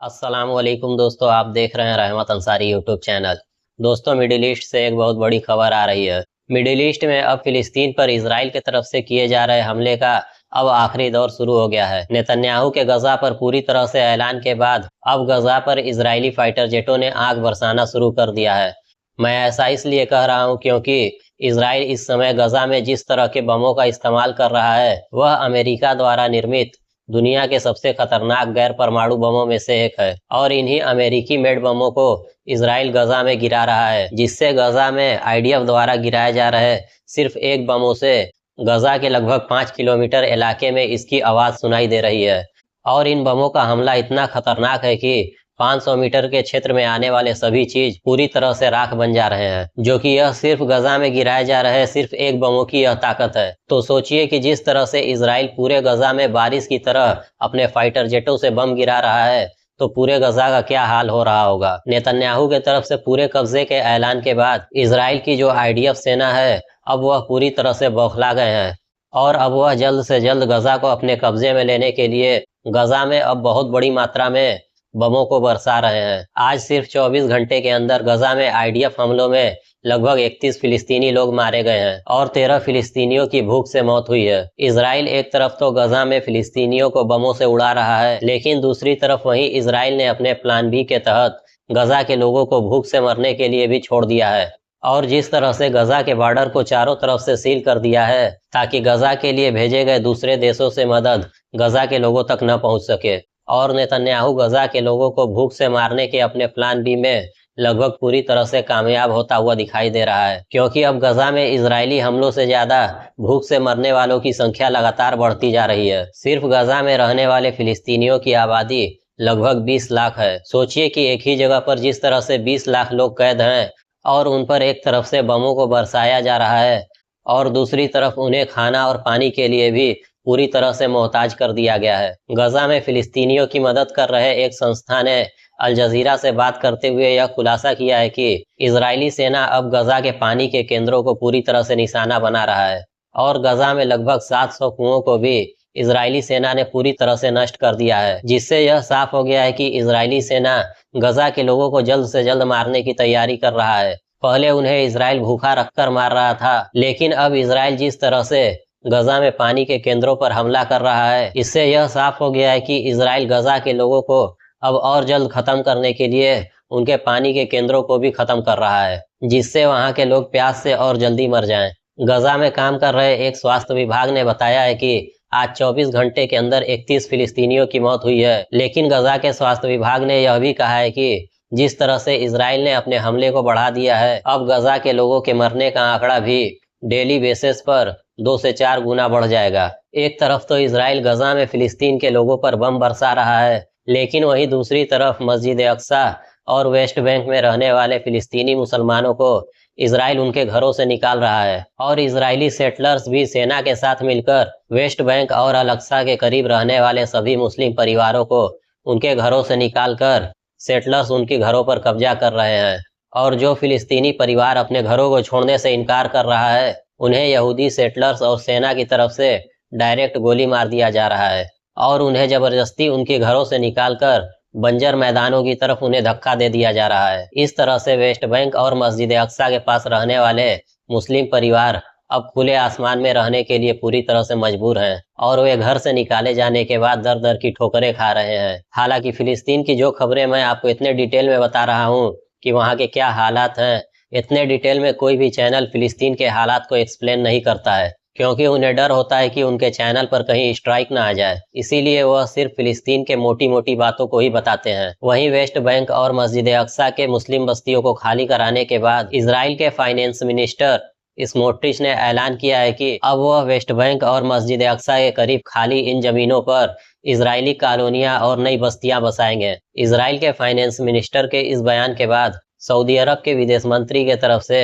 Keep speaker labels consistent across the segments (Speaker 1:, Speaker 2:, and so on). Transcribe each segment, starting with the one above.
Speaker 1: अस्सलामुअलैकुम दोस्तों, आप देख रहे हैं रहमत अंसारी यूट्यूब चैनल। दोस्तों, मिडिल ईस्ट से एक बहुत बड़ी खबर आ रही है। मिडिल ईस्ट में अब फिलिस्तीन पर इजराइल की तरफ से किए जा रहे हमले का अब आखिरी दौर शुरू हो गया है। नेतन्याहू के गजा पर पूरी तरह से ऐलान के बाद अब गजा पर इजरायली फाइटर जेटों ने आग बरसाना शुरू कर दिया है। मैं ऐसा इसलिए कह रहा हूं क्योंकि इजराइल इस समय गजा में जिस तरह के बमों का इस्तेमाल कर रहा है वह अमेरिका द्वारा निर्मित दुनिया के सबसे खतरनाक गैर परमाणु बमों में से एक है और इन्हीं अमेरिकी मेड बमों को इजराइल गजा में गिरा रहा है, जिससे गजा में आईडीएफ द्वारा गिराए जा रहे सिर्फ एक बमों से गजा के लगभग 5 किलोमीटर इलाके में इसकी आवाज सुनाई दे रही है। और इन बमों का हमला इतना खतरनाक है कि 500 मीटर के क्षेत्र में आने वाले सभी चीज पूरी तरह से राख बन जा रहे हैं, जो कि यह सिर्फ गजा में गिराए जा रहे सिर्फ एक बमों की यह ताकत है। तो सोचिए कि जिस तरह से इजराइल पूरे गजा में बारिश की तरह अपने फाइटर जेटों से बम गिरा रहा है तो पूरे गजा का क्या हाल हो रहा होगा। नेतन्याहू के तरफ से पूरे कब्जे के ऐलान के बाद इजराइल की जो आईडीएफ सेना है अब वह पूरी तरह से बौखला गए हैं और अब वह जल्द से जल्द गजा को अपने कब्जे में लेने के लिए गजा में अब बहुत बड़ी मात्रा में बमों को बरसा रहे हैं। आज सिर्फ 24 घंटे के अंदर गजा में आईडीएफ हमलों में लगभग 31 फिलिस्तीनी लोग मारे गए हैं और 13 फिलिस्तीनियों की भूख से मौत हुई है। इजराइल एक तरफ तो गजा में फिलिस्तीनियों को बमों से उड़ा रहा है, लेकिन दूसरी तरफ वहीं इजराइल ने अपने प्लान बी के तहत गजा के लोगों को भूख से मरने के लिए भी छोड़ दिया है। और जिस तरह से गजा के बॉर्डर को चारों तरफ से सील कर दिया है ताकि गजा के लिए भेजे गए दूसरे देशों से मदद गजा के लोगों तक न पहुंच सके। और नेतन्याहू गजा के लोगों को भूख से मारने के अपने प्लान बी में लगभग पूरी तरह से कामयाब होता हुआ दिखाई दे रहा है, क्योंकि अब गजा में इजरायली हमलों से ज्यादा भूख से मरने वालों की संख्या लगातार बढ़ती जा रही है। सिर्फ गजा में रहने वाले फिलिस्तीनियों की आबादी लगभग 20 लाख है। सोचिए कि एक ही जगह पर जिस तरह से 20 लाख लोग कैद हैं और उन पर एक तरफ से बमों को बरसाया जा रहा है और दूसरी तरफ उन्हें खाना और पानी के लिए भी पूरी तरह से मोहताज कर दिया गया है। गजा में फिलिस्तीनियों की मदद कर रहे एक संस्था ने अल जजीरा से बात करते हुए यह खुलासा किया है कि इजरायली सेना अब गजा के पानी के केंद्रों को पूरी तरह से निशाना बना रहा है और गजा में लगभग 700 कुओं को भी इजरायली सेना ने पूरी तरह से नष्ट कर दिया है, जिससे यह साफ हो गया है कि इजरायली सेना गजा के लोगों को जल्द से जल्द मारने की तैयारी कर रहा है। पहले उन्हें इजराइल भूखा रखकर मार रहा था, लेकिन अब इजराइल जिस तरह से गजा में पानी के केंद्रों पर हमला कर रहा है इससे यह साफ हो गया है कि इजराइल गजा के लोगों को अब और जल्द खत्म करने के लिए उनके पानी के केंद्रों को भी खत्म कर रहा है, जिससे वहां के लोग प्यास से और जल्दी मर जाएं। गजा में काम कर रहे एक स्वास्थ्य विभाग ने बताया है कि आज 24 घंटे के अंदर 31 फिलिस्तीनियों की मौत हुई है, लेकिन गजा के स्वास्थ्य विभाग ने यह भी कहा है कि जिस तरह से इजराइल ने अपने हमले को बढ़ा दिया है अब गजा के लोगों के मरने का आंकड़ा भी डेली बेसिस पर 2 से 4 गुना बढ़ जाएगा। एक तरफ तो इजराइल गजा में फिलिस्तीन के लोगों पर बम बरसा रहा है, लेकिन वहीं दूसरी तरफ मस्जिद अक्सा और वेस्ट बैंक में रहने वाले फिलिस्तीनी मुसलमानों को इजराइल उनके घरों से निकाल रहा है और इजरायली सेटलर्स भी सेना के साथ मिलकर वेस्ट बैंक और अल अक्सा के करीब रहने वाले सभी मुस्लिम परिवारों को उनके घरों से निकालकर सेटलर्स उनके घरों पर कब्जा कर रहे हैं। और जो फिलिस्तीनी परिवार अपने घरों को छोड़ने से इनकार कर रहा है उन्हें यहूदी सेटलर्स और सेना की तरफ से डायरेक्ट गोली मार दिया जा रहा है और उन्हें जबरदस्ती उनके घरों से निकालकर बंजर मैदानों की तरफ उन्हें धक्का दे दिया जा रहा है। इस तरह से वेस्ट बैंक और मस्जिद अक्सा के पास रहने वाले मुस्लिम परिवार अब खुले आसमान में रहने के लिए पूरी तरह से मजबूर हैं और वे घर से निकाले जाने के बाद दर दर की ठोकरें खा रहे हैं। हालांकि फिलिस्तीन की जो खबरें मैं आपको इतने डिटेल में बता रहा हूँ कि वहाँ के क्या हालात हैं, इतने डिटेल में कोई भी चैनल फिलिस्तीन के हालात को एक्सप्लेन नहीं करता है, क्योंकि उन्हें डर होता है कि उनके चैनल पर कहीं स्ट्राइक ना आ जाए, इसीलिए वह सिर्फ फिलिस्तीन के मोटी मोटी बातों को ही बताते हैं। वहीं वेस्ट बैंक और मस्जिद अक्सा के मुस्लिम बस्तियों को खाली कराने के बाद इजराइल के फाइनेंस मिनिस्टर स्मोट्रिच ने ऐलान किया है कि अब वह वेस्ट बैंक और मस्जिद अक्सा के करीब खाली इन जमीनों पर इजरायली कॉलोनियां और नई बस्तियां बसाएंगे। इजराइल के फाइनेंस मिनिस्टर के इस बयान के बाद सऊदी अरब के विदेश मंत्री के तरफ से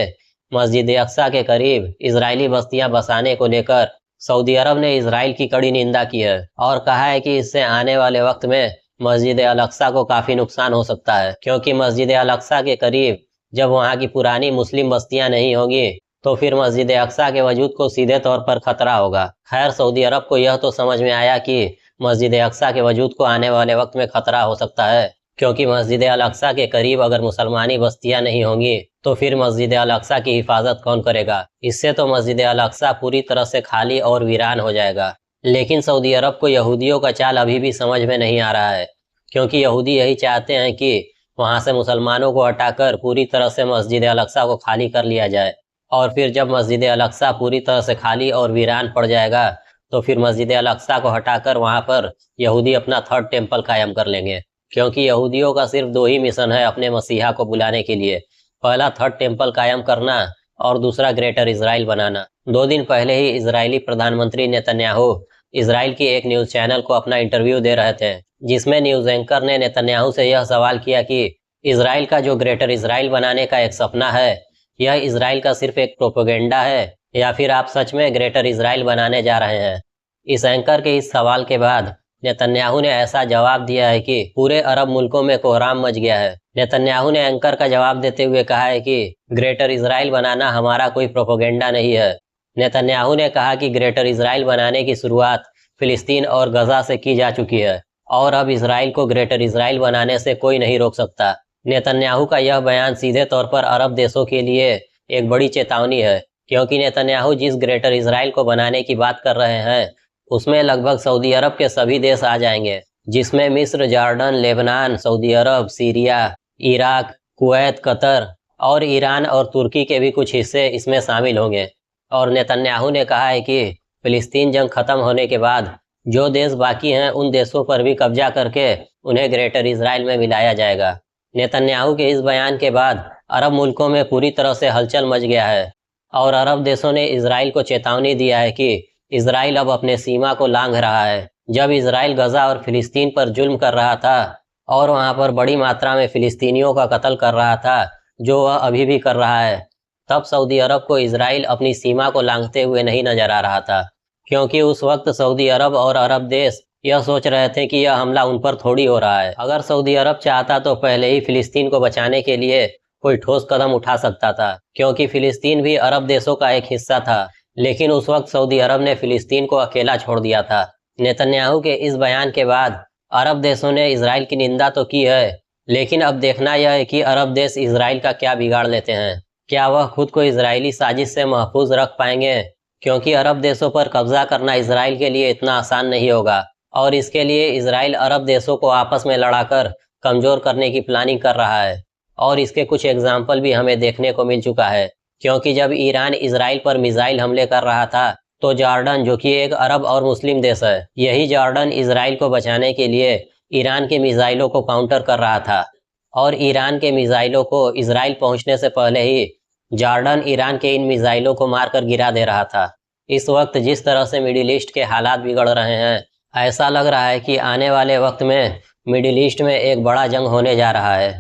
Speaker 1: मस्जिद अक्सा के करीब इजरायली बस्तियां बसाने को लेकर सऊदी अरब ने इजराइल की कड़ी निंदा की है और कहा है कि इससे आने वाले वक्त में मस्जिद अल अक्सा को काफी नुकसान हो सकता है, क्योंकि मस्जिद अल अक्सा के करीब जब वहां की पुरानी मुस्लिम बस्तियां नहीं होंगी तो फिर मस्जिद अक्सा के वजूद को सीधे तौर पर खतरा होगा। खैर, सऊदी अरब को यह तो समझ में आया कि मस्जिद अक्सा के वजूद को आने वाले वक्त में खतरा हो सकता है, क्योंकि मस्जिद अल अक्सा के करीब अगर मुसलमानी बस्तियां नहीं होंगी तो फिर मस्जिद अल अक्सा की हिफाजत कौन करेगा। इससे तो मस्जिद अल अक्सा पूरी तरह से खाली और वीरान हो जाएगा। लेकिन सऊदी अरब को यहूदियों का चाल अभी भी समझ में नहीं आ रहा है, क्योंकि यहूदी यही चाहते हैं कि वहां से मुसलमानों को हटाकर पूरी तरह से मस्जिद अल अक्सा को खाली कर लिया जाए, और फिर जब मस्जिद अल अक्सा पूरी तरह से खाली और वीरान पड़ जाएगा तो फिर मस्जिद अल अक्सा को हटाकर वहां पर यहूदी अपना थर्ड टेम्पल कायम कर लेंगे। क्योंकि यहूदियों का सिर्फ दो ही मिशन है अपने मसीहा को बुलाने के लिए, पहला थर्ड टेम्पल कायम करना और दूसरा ग्रेटर इजराइल बनाना। 2 दिन पहले ही इजरायली प्रधानमंत्री नेतन्याहू इजराइल की एक न्यूज चैनल को अपना इंटरव्यू दे रहे थे, जिसमें न्यूज एंकर ने नेतन्याहू से यह सवाल किया कि इजराइल का जो ग्रेटर इजराइल बनाने का एक सपना है, यह इजराइल का सिर्फ एक प्रोपेगेंडा है या फिर आप सच में ग्रेटर इजराइल बनाने जा रहे हैं। इस एंकर के इस सवाल के बाद नेतन्याहू ने ऐसा जवाब दिया है कि पूरे अरब मुल्कों में कोहराम मच गया है। नेतन्याहू ने एंकर का जवाब देते हुए कहा है कि ग्रेटर इजराइल बनाना हमारा कोई प्रोपेगेंडा नहीं है। नेतन्याहू ने कहा कि ग्रेटर इजराइल बनाने की शुरुआत फिलिस्तीन और गजा से की जा चुकी है और अब इजराइल को ग्रेटर इजराइल बनाने से कोई नहीं रोक सकता। नेतन्याहू का यह बयान सीधे तौर पर अरब देशों के लिए एक बड़ी चेतावनी है, क्योंकि नेतन्याहू जिस ग्रेटर इजराइल को बनाने की बात कर रहे हैं उसमें लगभग सऊदी अरब के सभी देश आ जाएंगे, जिसमें मिस्र, जॉर्डन, लेबनान, सऊदी अरब, सीरिया, इराक, कुवैत, कतर और ईरान और तुर्की के भी कुछ हिस्से इसमें शामिल होंगे। और नेतन्याहू ने कहा है कि फिलिस्तीन जंग खत्म होने के बाद जो देश बाकी हैं उन देशों पर भी कब्जा करके उन्हें ग्रेटर इजराइल में मिलाया जाएगा। नेतन्याहू के इस बयान के बाद अरब मुल्कों में पूरी तरह से हलचल मच गया है और अरब देशों ने इजराइल को चेतावनी दिया है कि इजराइल अब अपने सीमा को लांघ रहा है। जब इजराइल गजा और फिलिस्तीन पर जुल्म कर रहा था और वहां पर बड़ी मात्रा में फिलिस्तीनियों का कत्ल कर रहा था, जो वह अभी भी कर रहा है, तब सऊदी अरब को इजराइल अपनी सीमा को लांघते हुए नहीं नजर आ रहा था, क्योंकि उस वक्त सऊदी अरब और अरब देश यह सोच रहे थे कि यह हमला उन पर थोड़ी हो रहा है। अगर सऊदी अरब चाहता तो पहले ही फिलिस्तीन को बचाने के लिए कोई ठोस कदम उठा सकता था, क्योंकि फिलिस्तीन भी अरब देशों का एक हिस्सा था। लेकिन उस वक्त सऊदी अरब ने फिलिस्तीन को अकेला छोड़ दिया था। नेतन्याहू के इस बयान के बाद अरब देशों ने इजराइल की निंदा तो की है, लेकिन अब देखना यह है कि अरब देश इजराइल का क्या बिगाड़ लेते हैं। क्या वह खुद को इजरायली साजिश से महफूज रख पाएंगे, क्योंकि अरब देशों पर कब्जा करना इजराइल के लिए इतना आसान नहीं होगा और इसके लिए इजराइल अरब देशों को आपस में लड़ाकर कमजोर करने की प्लानिंग कर रहा है। और इसके कुछ एग्जाम्पल भी हमें देखने को मिल चुका है, क्योंकि जब ईरान इजराइल पर मिसाइल हमले कर रहा था तो जॉर्डन, जो कि एक अरब और मुस्लिम देश है, यही जॉर्डन इजराइल को बचाने के लिए ईरान के मिसाइलों को काउंटर कर रहा था और ईरान के मिसाइलों को इजराइल पहुंचने से पहले ही जॉर्डन ईरान के इन मिसाइलों को मारकर गिरा दे रहा था। इस वक्त जिस तरह से मिडिल ईस्ट के हालात बिगड़ रहे हैं, ऐसा लग रहा है कि आने वाले वक्त में मिडिल ईस्ट में एक बड़ा जंग होने जा रहा है।